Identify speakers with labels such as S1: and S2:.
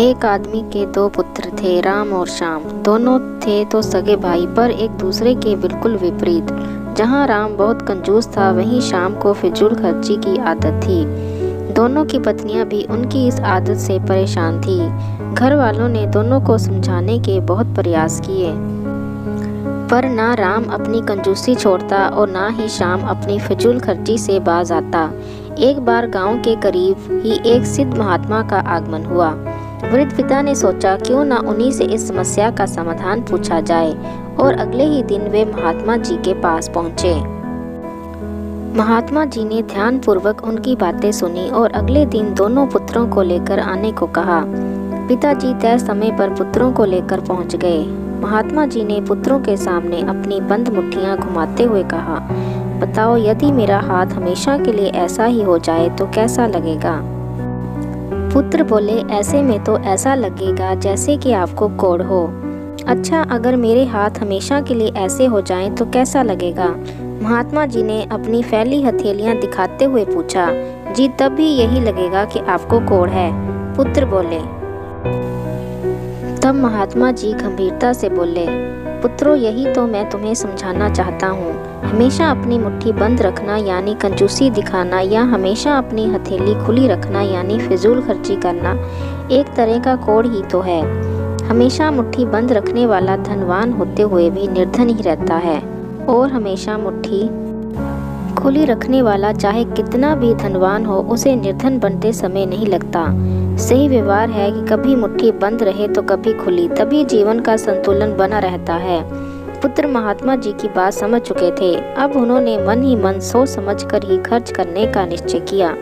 S1: एक आदमी के दो पुत्र थे, राम और श्याम। दोनों थे तो सगे भाई, पर एक दूसरे के बिल्कुल विपरीत। जहाँ राम बहुत कंजूस था, वहीं श्याम को फिजूल खर्ची की आदत थी। दोनों की पत्नियां भी उनकी इस आदत से परेशान थी। घर वालों ने दोनों को समझाने के बहुत प्रयास किए, पर ना राम अपनी कंजूसी छोड़ता और ना ही श्याम अपनी फिजूल खर्ची से बाज आता। एक बार गांव के करीब ही एक सिद्ध महात्मा का आगमन हुआ। वृद्ध पिता ने सोचा क्यों ना उन्हीं से इस समस्या का समाधान पूछा जाए, और अगले ही दिन वे महात्मा जी के पास पहुँचे। महात्मा जी ने ध्यान पूर्वक उनकी बातें सुनी और अगले दिन दोनों पुत्रों को लेकर आने को कहा। पिताजी तय समय पर पुत्रों को लेकर पहुंच गए। महात्मा जी ने पुत्रों के सामने अपनी बंद मुट्ठियां घुमाते हुए कहा, बताओ, यदि मेरा हाथ हमेशा के लिए ऐसा ही हो जाए तो कैसा लगेगा? पुत्र बोले, ऐसे में तो ऐसा लगेगा जैसे कि आपको कोढ़ हो। अच्छा, अगर मेरे हाथ हमेशा के लिए ऐसे हो जाएं तो कैसा लगेगा? महात्मा जी ने अपनी फैली हथेलियां दिखाते हुए पूछा। जी, तब भी यही लगेगा कि आपको कोढ़ है, पुत्र बोले। तब महात्मा जी गंभीरता से बोले, पुत्रों, यही तो मैं तुम्हें समझाना चाहता हूँ। हमेशा अपनी मुट्ठी बंद रखना यानी कंजूसी दिखाना, या हमेशा अपनी हथेली खुली रखना यानी फिजूल खर्ची करना, एक तरह का कोढ़ ही तो है। हमेशा मुट्ठी बंद रखने वाला धनवान होते हुए भी निर्धन ही रहता है, और हमेशा मुट्ठी खुली रखने वाला चाहे कितना भी धनवान हो, उसे निर्धन बनते समय नहीं लगता। सही व्यवहार है कि कभी मुट्ठी बंद रहे तो कभी खुली, तभी जीवन का संतुलन बना रहता है। पुत्र महात्मा जी की बात समझ चुके थे। अब उन्होंने मन ही मन सोच समझ कर ही खर्च करने का निश्चय किया।